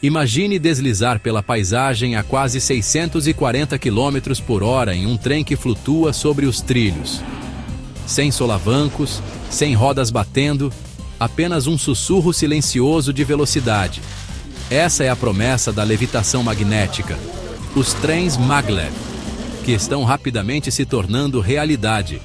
Imagine deslizar pela paisagem a quase 640 km por hora em um trem que flutua sobre os trilhos. Sem solavancos, sem rodas batendo, apenas um sussurro silencioso de velocidade. Essa é a promessa da levitação magnética, os trens maglev, que estão rapidamente se tornando realidade.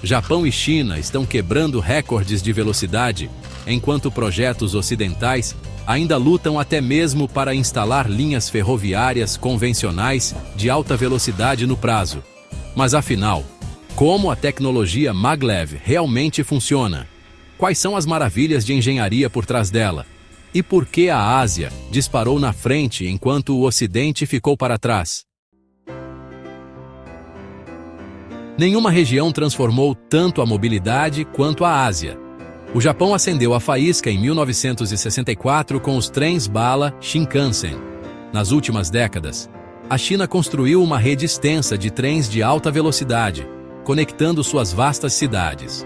Japão e China estão quebrando recordes de velocidade, enquanto projetos ocidentais ainda lutam até mesmo para instalar linhas ferroviárias convencionais de alta velocidade no prazo. Mas afinal, como a tecnologia maglev realmente funciona? Quais são as maravilhas de engenharia por trás dela? E por que a Ásia disparou na frente enquanto o Ocidente ficou para trás? Nenhuma região transformou tanto a mobilidade quanto a Ásia. O Japão acendeu a faísca em 1964 com os trens bala Shinkansen. Nas últimas décadas, a China construiu uma rede extensa de trens de alta velocidade, conectando suas vastas cidades.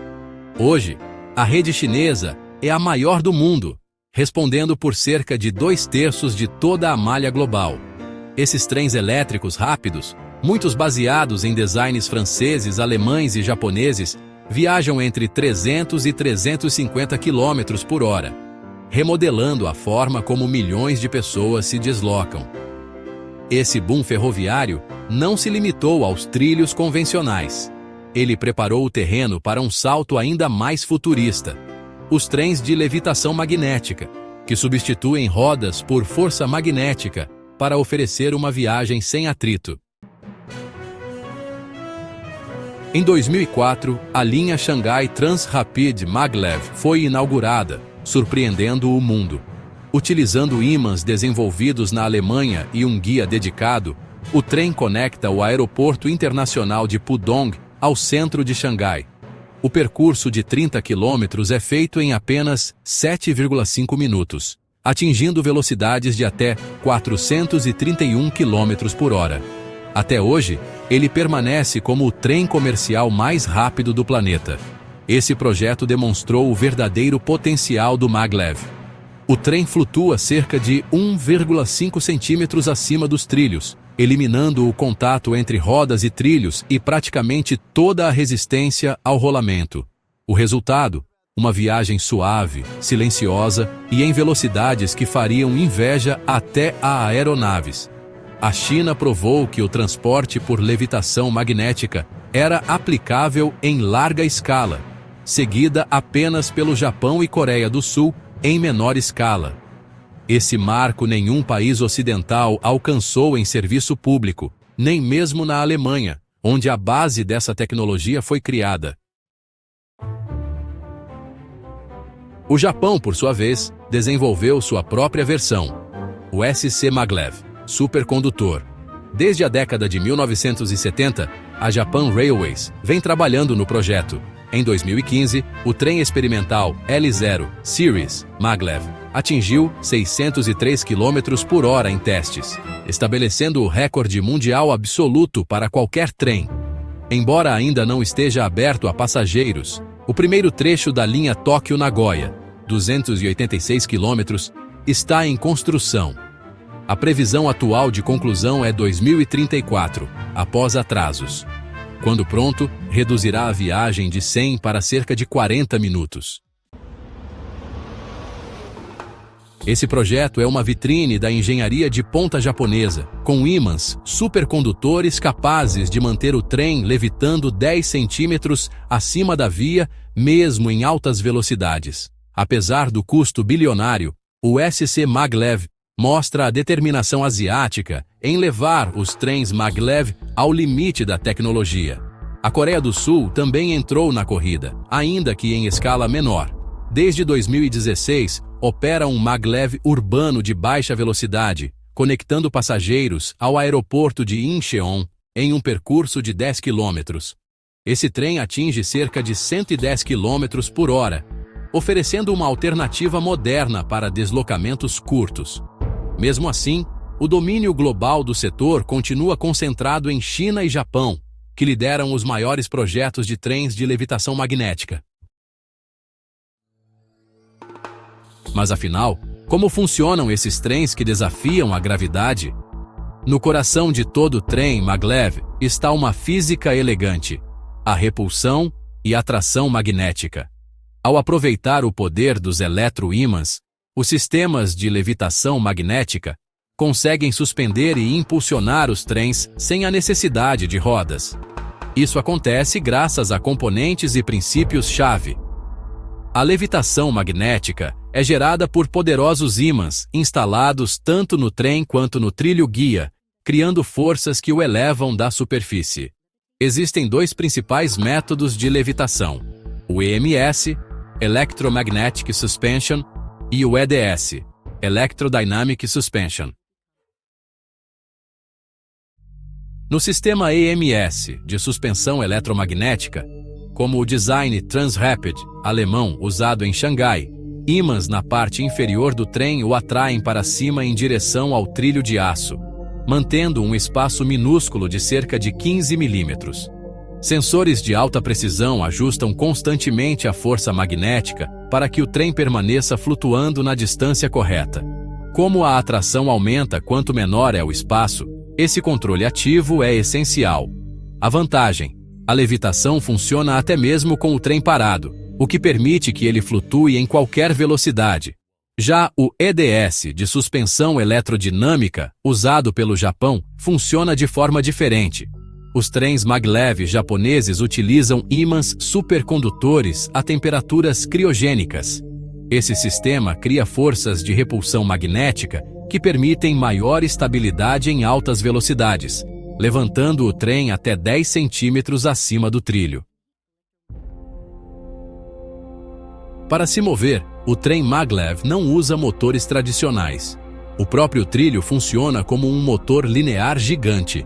Hoje, a rede chinesa é a maior do mundo, respondendo por cerca de 2/3 de toda a malha global. Esses trens elétricos rápidos, muitos baseados em designs franceses, alemães e japoneses, viajam entre 300 e 350 km por hora, remodelando a forma como milhões de pessoas se deslocam. Esse boom ferroviário não se limitou aos trilhos convencionais. Ele preparou o terreno para um salto ainda mais futurista: os trens de levitação magnética, que substituem rodas por força magnética para oferecer uma viagem sem atrito. Em 2004, a linha Shanghai Trans-Rapid Maglev foi inaugurada, surpreendendo o mundo. Utilizando ímãs desenvolvidos na Alemanha e um guia dedicado, o trem conecta o aeroporto internacional de Pudong ao centro de Xangai. O percurso de 30 km é feito em apenas 7,5 minutos, atingindo velocidades de até 431 km por hora. Até hoje, ele permanece como o trem comercial mais rápido do planeta. Esse projeto demonstrou o verdadeiro potencial do maglev. O trem flutua cerca de 1,5 centímetros acima dos trilhos, eliminando o contato entre rodas e trilhos e praticamente toda a resistência ao rolamento. O resultado? Uma viagem suave, silenciosa e em velocidades que fariam inveja até a aeronaves. A China provou que o transporte por levitação magnética era aplicável em larga escala, seguida apenas pelo Japão e Coreia do Sul em menor escala. Esse marco nenhum país ocidental alcançou em serviço público, nem mesmo na Alemanha, onde a base dessa tecnologia foi criada. O Japão, por sua vez, desenvolveu sua própria versão, o SC Maglev, supercondutor. Desde a década de 1970, a Japan Railways vem trabalhando no projeto. Em 2015, o trem experimental L0 Series Maglev atingiu 603 km por hora em testes, estabelecendo o recorde mundial absoluto para qualquer trem. Embora ainda não esteja aberto a passageiros, o primeiro trecho da linha Tóquio-Nagoya, 286 km, está em construção. A previsão atual de conclusão é 2034, após atrasos. Quando pronto, reduzirá a viagem de 100 para cerca de 40 minutos. Esse projeto é uma vitrine da engenharia de ponta japonesa, com ímãs supercondutores capazes de manter o trem levitando 10 centímetros acima da via, mesmo em altas velocidades. Apesar do custo bilionário, o SC Maglev mostra a determinação asiática em levar os trens maglev ao limite da tecnologia. A Coreia do Sul também entrou na corrida, ainda que em escala menor. Desde 2016, opera um maglev urbano de baixa velocidade, conectando passageiros ao aeroporto de Incheon em um percurso de 10 km. Esse trem atinge cerca de 110 km por hora, oferecendo uma alternativa moderna para deslocamentos curtos. Mesmo assim, o domínio global do setor continua concentrado em China e Japão, que lideram os maiores projetos de trens de levitação magnética. Mas afinal, Como funcionam esses trens que desafiam a gravidade? No coração de todo trem maglev está uma física elegante: a repulsão e atração magnética. Ao aproveitar o poder dos eletroímãs, os sistemas de levitação magnética conseguem suspender e impulsionar os trens sem a necessidade de rodas. Isso acontece graças a componentes e princípios-chave. A levitação magnética é gerada por poderosos ímãs instalados tanto no trem quanto no trilho-guia, criando forças que o elevam da superfície. Existem dois principais métodos de levitação: o EMS, Electromagnetic Suspension, e o EDS, Electrodynamic Suspension. No sistema EMS, de suspensão eletromagnética, como o design Transrapid, alemão, usado em Xangai, ímãs na parte inferior do trem o atraem para cima em direção ao trilho de aço, mantendo um espaço minúsculo de cerca de 15 milímetros. Sensores de alta precisão ajustam constantemente a força magnética para que o trem permaneça flutuando na distância correta. Como a atração aumenta quanto menor é o espaço, esse controle ativo é essencial. A vantagem: a levitação funciona até mesmo com o trem parado, o que permite que ele flutue em qualquer velocidade. Já o EDS, de suspensão eletrodinâmica, usado pelo Japão, funciona de forma diferente. Os trens maglev japoneses utilizam ímãs supercondutores a temperaturas criogênicas. Esse sistema cria forças de repulsão magnética que permitem maior estabilidade em altas velocidades, levantando o trem até 10 centímetros acima do trilho. Para se mover, o trem maglev não usa motores tradicionais. O próprio trilho funciona como um motor linear gigante.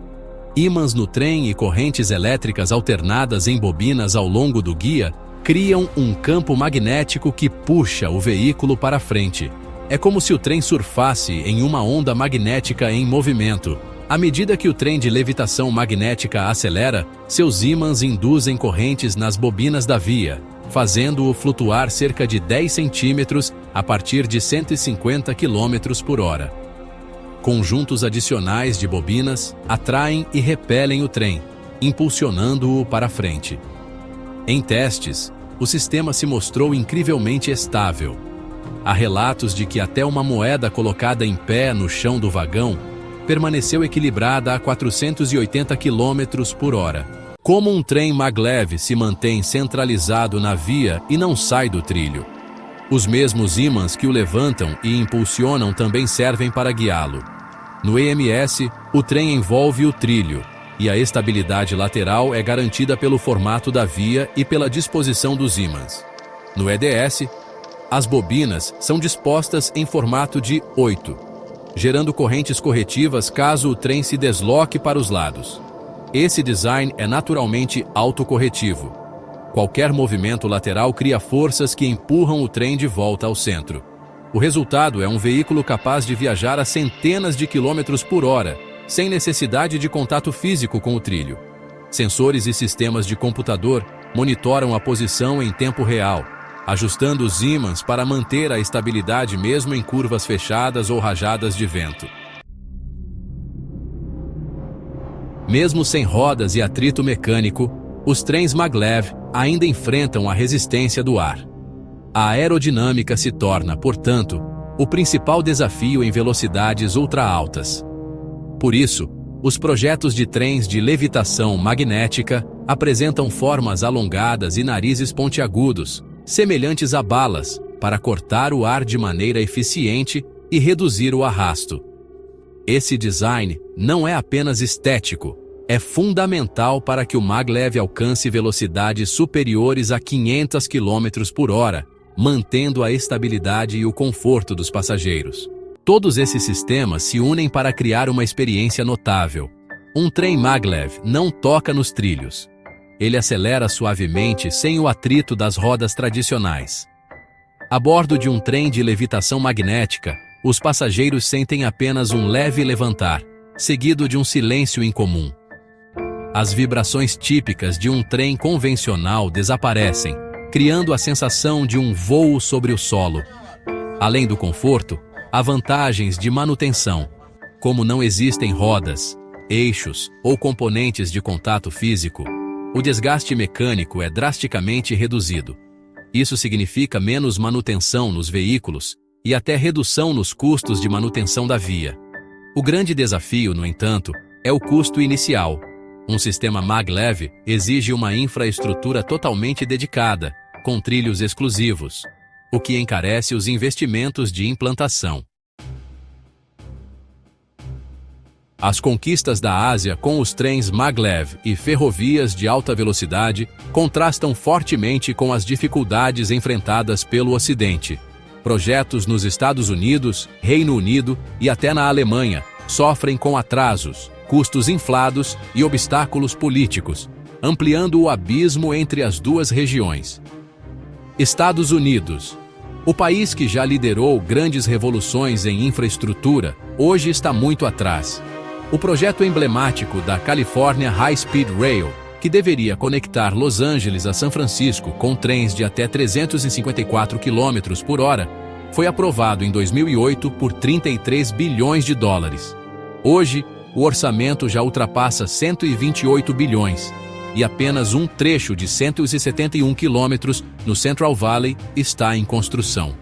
Ímãs no trem e correntes elétricas alternadas em bobinas ao longo do guia criam um campo magnético que puxa o veículo para frente. É como se o trem surfasse em uma onda magnética em movimento. À medida que o trem de levitação magnética acelera, seus ímãs induzem correntes nas bobinas da via, fazendo-o flutuar cerca de 10 centímetros a partir de 150 km por hora. Conjuntos adicionais de bobinas atraem e repelem o trem, impulsionando-o para frente. Em testes, o sistema se mostrou incrivelmente estável. Há relatos de que até uma moeda colocada em pé no chão do vagão permaneceu equilibrada a 480 km por hora. Como um trem maglev se mantém centralizado na via e não sai do trilho? Os mesmos ímãs que o levantam e impulsionam também servem para guiá-lo. No EMS, o trem envolve o trilho, e a estabilidade lateral é garantida pelo formato da via e pela disposição dos ímãs. No EDS, as bobinas são dispostas em formato de 8, gerando correntes corretivas caso o trem se desloque para os lados. Esse design é naturalmente autocorretivo. Qualquer movimento lateral cria forças que empurram o trem de volta ao centro. O resultado é um veículo capaz de viajar a centenas de quilômetros por hora, sem necessidade de contato físico com o trilho. Sensores e sistemas de computador monitoram a posição em tempo real, ajustando os ímãs para manter a estabilidade mesmo em curvas fechadas ou rajadas de vento. Mesmo sem rodas e atrito mecânico, os trens maglev ainda enfrentam a resistência do ar. A aerodinâmica se torna, portanto, o principal desafio em velocidades ultra-altas. Por isso, os projetos de trens de levitação magnética apresentam formas alongadas e narizes pontiagudos, semelhantes a balas, para cortar o ar de maneira eficiente e reduzir o arrasto. Esse design não é apenas estético, é fundamental para que o maglev alcance velocidades superiores a 500 km por hora, mantendo a estabilidade e o conforto dos passageiros. Todos esses sistemas se unem para criar uma experiência notável. Um trem maglev não toca nos trilhos. Ele acelera suavemente sem o atrito das rodas tradicionais. A bordo de um trem de levitação magnética, os passageiros sentem apenas um leve levantar, seguido de um silêncio incomum. As vibrações típicas de um trem convencional desaparecem, criando a sensação de um voo sobre o solo. Além do conforto, Há vantagens de manutenção. Como não existem rodas, eixos ou componentes de contato físico, o desgaste mecânico é drasticamente reduzido. Isso significa menos manutenção nos veículos e até redução nos custos de manutenção da via. O grande desafio, no entanto, é o custo inicial. Um sistema maglev exige uma infraestrutura totalmente dedicada, com trilhos exclusivos, o que encarece os investimentos de implantação. As conquistas da Ásia com os trens maglev e ferrovias de alta velocidade contrastam fortemente com as dificuldades enfrentadas pelo Ocidente. Projetos nos Estados Unidos, Reino Unido e até na Alemanha sofrem com atrasos, custos inflados e obstáculos políticos, ampliando o abismo entre as duas regiões. Estados Unidos. O país que já liderou grandes revoluções em infraestrutura, hoje está muito atrás. O projeto emblemático da California High Speed Rail, que deveria conectar Los Angeles a São Francisco com trens de até 354 km por hora, foi aprovado em 2008 por 33 bilhões de dólares. Hoje, o orçamento já ultrapassa 128 bilhões, e apenas um trecho de 171 quilômetros no Central Valley está em construção.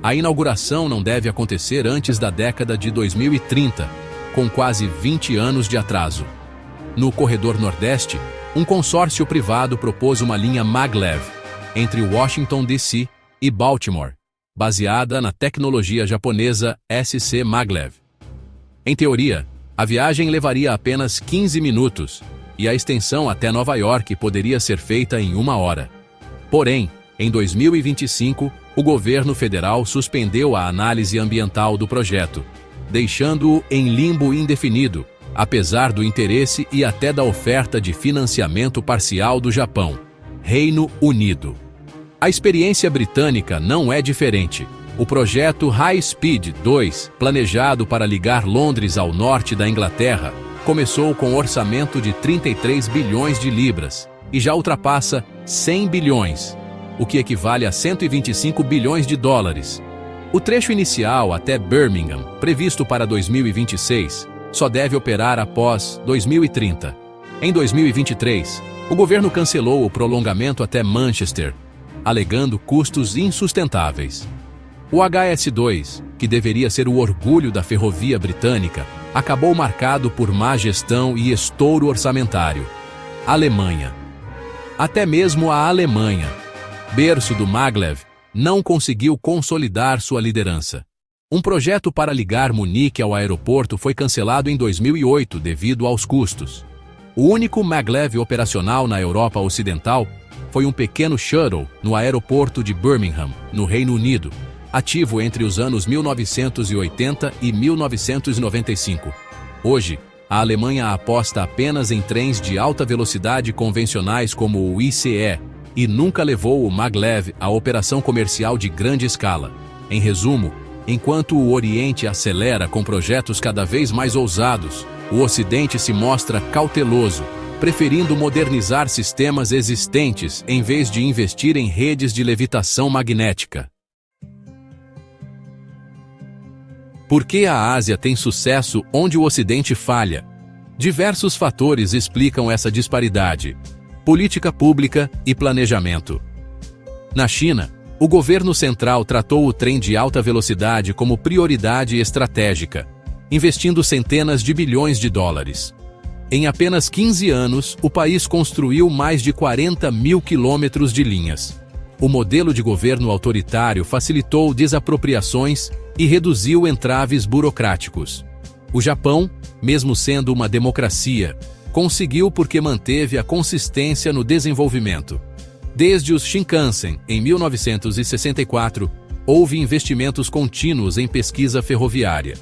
A inauguração não deve acontecer antes da década de 2030, com quase 20 anos de atraso. No corredor Nordeste, um consórcio privado propôs uma linha maglev entre Washington, D.C. e Baltimore, baseada na tecnologia japonesa SC Maglev. Em teoria, a viagem levaria apenas 15 minutos e a extensão até Nova York poderia ser feita em 1 hora. Porém, em 2025, o governo federal suspendeu a análise ambiental do projeto, deixando-o em limbo indefinido, apesar do interesse e até da oferta de financiamento parcial do Japão. Reino Unido. A experiência britânica não é diferente. O projeto High Speed 2, planejado para ligar Londres ao norte da Inglaterra, começou com um orçamento de 33 bilhões de libras e já ultrapassa 100 bilhões, o que equivale a 125 bilhões de dólares. O trecho inicial até Birmingham, previsto para 2026, só deve operar após 2030. Em 2023, o governo cancelou o prolongamento até Manchester, alegando custos insustentáveis. O HS2, que deveria ser o orgulho da ferrovia britânica, acabou marcado por má gestão e estouro orçamentário. Alemanha. Até mesmo a Alemanha, berço do maglev, não conseguiu consolidar sua liderança. Um projeto para ligar Munique ao aeroporto foi cancelado em 2008 devido aos custos. O único maglev operacional na Europa Ocidental foi um pequeno shuttle no aeroporto de Birmingham, no Reino Unido, ativo entre os anos 1980 e 1995. Hoje, a Alemanha aposta apenas em trens de alta velocidade convencionais como o ICE e nunca levou o maglev à operação comercial de grande escala. Em resumo, enquanto o Oriente acelera com projetos cada vez mais ousados, o Ocidente se mostra cauteloso, preferindo modernizar sistemas existentes em vez de investir em redes de levitação magnética. Por que a Ásia tem sucesso onde o Ocidente falha? Diversos fatores explicam essa disparidade: política pública e planejamento. Na China, o governo central tratou o trem de alta velocidade como prioridade estratégica, investindo centenas de bilhões de dólares. Em apenas 15 anos, o país construiu mais de 40 mil quilômetros de linhas. O modelo de governo autoritário facilitou desapropriações e reduziu entraves burocráticos. O Japão, mesmo sendo uma democracia, conseguiu porque manteve a consistência no desenvolvimento. Desde os Shinkansen, em 1964, houve investimentos contínuos em pesquisa ferroviária.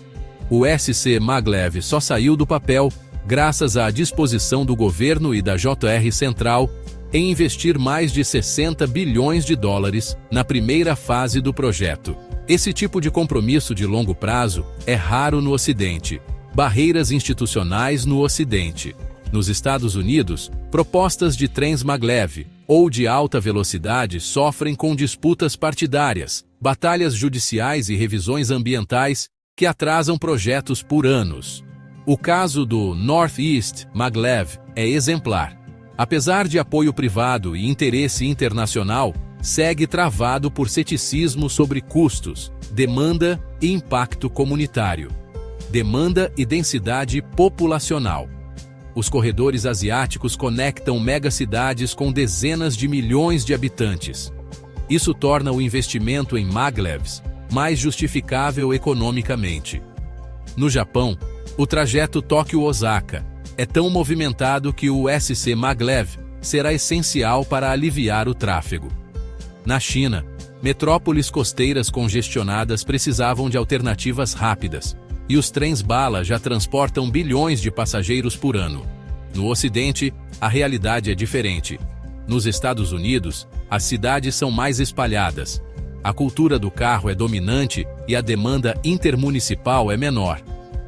O SC Maglev só saiu do papel graças à disposição do governo e da JR Central em investir mais de 60 bilhões de dólares na primeira fase do projeto. Esse tipo de compromisso de longo prazo é raro no Ocidente. Barreiras institucionais no Ocidente. Nos Estados Unidos, propostas de trens maglev ou de alta velocidade sofrem com disputas partidárias, batalhas judiciais e revisões ambientais que atrasam projetos por anos. O caso do Northeast Maglev é exemplar. Apesar de apoio privado e interesse internacional, segue travado por ceticismo sobre custos, demanda e impacto comunitário. Demanda e densidade populacional. Os corredores asiáticos conectam megacidades com dezenas de milhões de habitantes. Isso torna o investimento em maglevs mais justificável economicamente. No Japão, o trajeto Tóquio-Osaka é tão movimentado que o SC Maglev será essencial para aliviar o tráfego. Na China, metrópoles costeiras congestionadas precisavam de alternativas rápidas, e os trens-bala já transportam bilhões de passageiros por ano. No Ocidente, a realidade é diferente. Nos Estados Unidos, as cidades são mais espalhadas. A cultura do carro é dominante e a demanda intermunicipal é menor.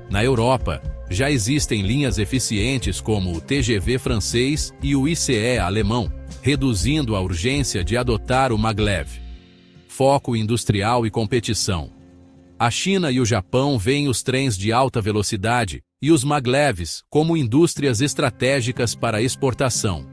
Na Europa, já existem linhas eficientes como o TGV francês e o ICE alemão, reduzindo a urgência de adotar o maglev. Foco industrial e competição. A China e o Japão veem os trens de alta velocidade e os maglevs como indústrias estratégicas para exportação.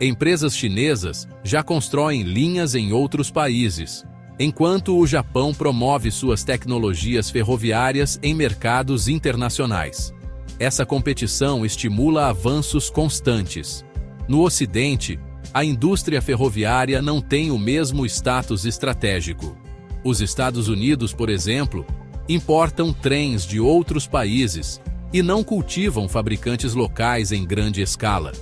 Empresas chinesas já constroem linhas em outros países, enquanto o Japão promove suas tecnologias ferroviárias em mercados internacionais. Essa competição estimula avanços constantes. No Ocidente, a indústria ferroviária não tem o mesmo status estratégico. Os Estados Unidos, por exemplo, importam trens de outros países e não cultivam fabricantes locais em grande escala.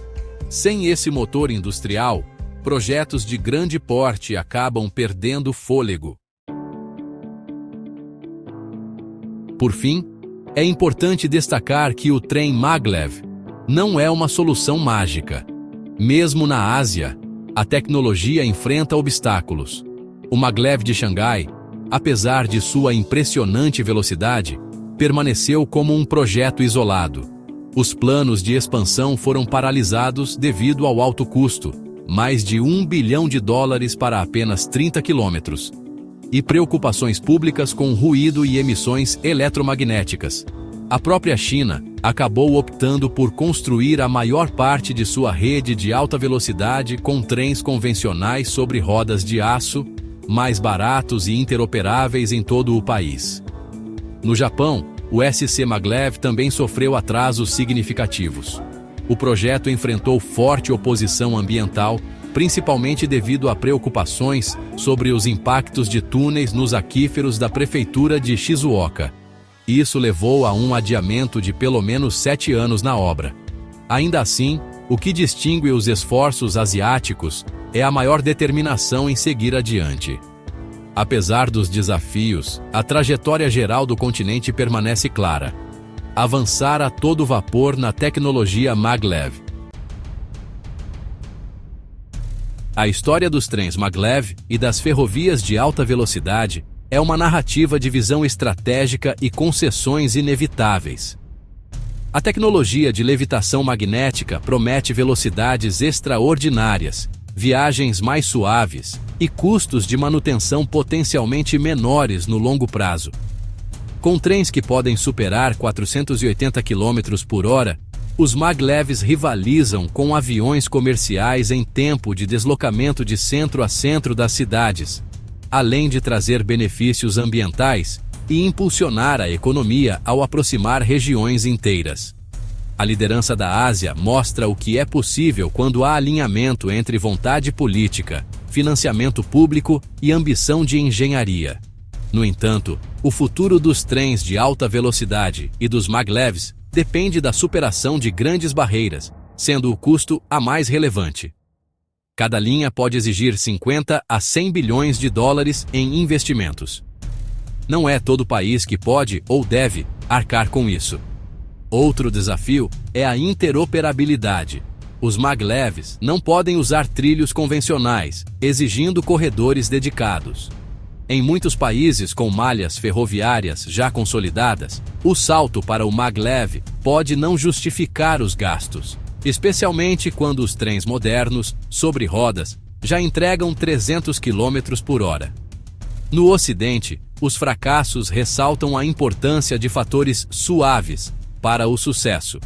Sem esse motor industrial, projetos de grande porte acabam perdendo fôlego. Por fim, é importante destacar que o trem maglev não é uma solução mágica. Mesmo na Ásia, a tecnologia enfrenta obstáculos. O maglev de Xangai, apesar de sua impressionante velocidade, permaneceu como um projeto isolado. Os planos de expansão foram paralisados devido ao alto custo, mais de US$ 1 bilhão para apenas 30 quilômetros, e preocupações públicas com ruído e emissões eletromagnéticas. A própria China acabou optando por construir a maior parte de sua rede de alta velocidade com trens convencionais sobre rodas de aço, mais baratos e interoperáveis em todo o país. No Japão, o SC Maglev também sofreu atrasos significativos. O projeto enfrentou forte oposição ambiental, principalmente devido a preocupações sobre os impactos de túneis nos aquíferos da prefeitura de Shizuoka. Isso levou a um adiamento de pelo menos 7 anos na obra. Ainda assim, o que distingue os esforços asiáticos é a maior determinação em seguir adiante. Apesar dos desafios, a trajetória geral do continente permanece clara: avançar a todo vapor na tecnologia maglev. A história dos trens maglev e das ferrovias de alta velocidade é uma narrativa de visão estratégica e concessões inevitáveis. A tecnologia de levitação magnética promete velocidades extraordinárias, viagens mais suaves e custos de manutenção potencialmente menores no longo prazo. Com trens que podem superar 480 km por hora, os maglevs rivalizam com aviões comerciais em tempo de deslocamento de centro a centro das cidades, além de trazer benefícios ambientais e impulsionar a economia ao aproximar regiões inteiras. A liderança da Ásia mostra o que é possível quando há alinhamento entre vontade política, financiamento público e ambição de engenharia. No entanto, o futuro dos trens de alta velocidade e dos maglevs depende da superação de grandes barreiras, sendo o custo a mais relevante. Cada linha pode exigir 50 a 100 bilhões de dólares em investimentos. Não é todo país que pode ou deve arcar com isso. Outro desafio é a interoperabilidade. Os maglevs não podem usar trilhos convencionais, exigindo corredores dedicados. Em muitos países com malhas ferroviárias já consolidadas, o salto para o maglev pode não justificar os gastos, especialmente quando os trens modernos, sobre rodas, já entregam 300 km por hora. No Ocidente, os fracassos ressaltam a importância de fatores suaves para o sucesso: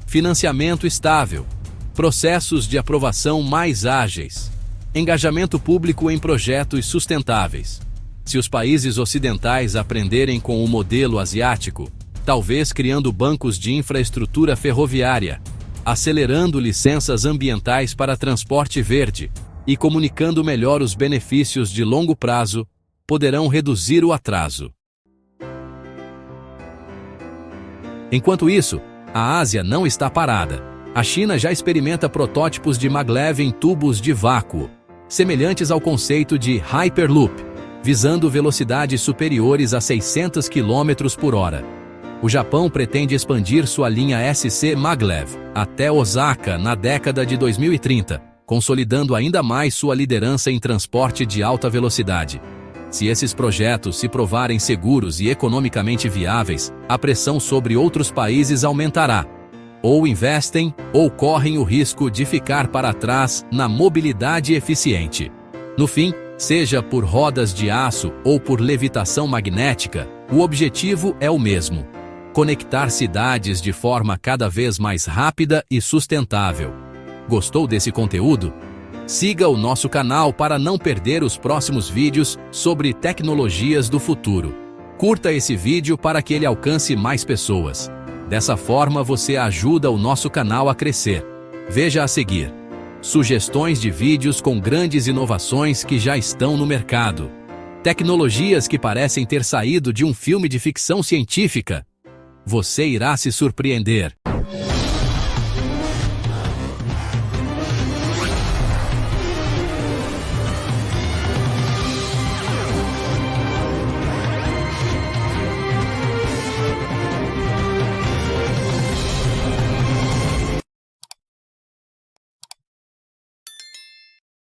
financiamento estável, processos de aprovação mais ágeis, engajamento público em projetos sustentáveis. Se os países ocidentais aprenderem com o modelo asiático, talvez criando bancos de infraestrutura ferroviária, acelerando licenças ambientais para transporte verde e comunicando melhor os benefícios de longo prazo, poderão reduzir o atraso. Enquanto isso, a Ásia não está parada. A China já experimenta protótipos de maglev em tubos de vácuo, semelhantes ao conceito de Hyperloop, visando velocidades superiores a 600 km por hora. O Japão pretende expandir sua linha SC Maglev até Osaka na década de 2030, consolidando ainda mais sua liderança em transporte de alta velocidade. Se esses projetos se provarem seguros e economicamente viáveis, a pressão sobre outros países aumentará. Ou investem, ou correm o risco de ficar para trás na mobilidade eficiente. No fim, seja por rodas de aço ou por levitação magnética, o objetivo é o mesmo: conectar cidades de forma cada vez mais rápida e sustentável. Gostou desse conteúdo? Siga o nosso canal para não perder os próximos vídeos sobre tecnologias do futuro. Curta esse vídeo para que ele alcance mais pessoas. Dessa forma você ajuda o nosso canal a crescer. Veja a seguir: sugestões de vídeos com grandes inovações que já estão no mercado. Tecnologias que parecem ter saído de um filme de ficção científica. Você irá se surpreender.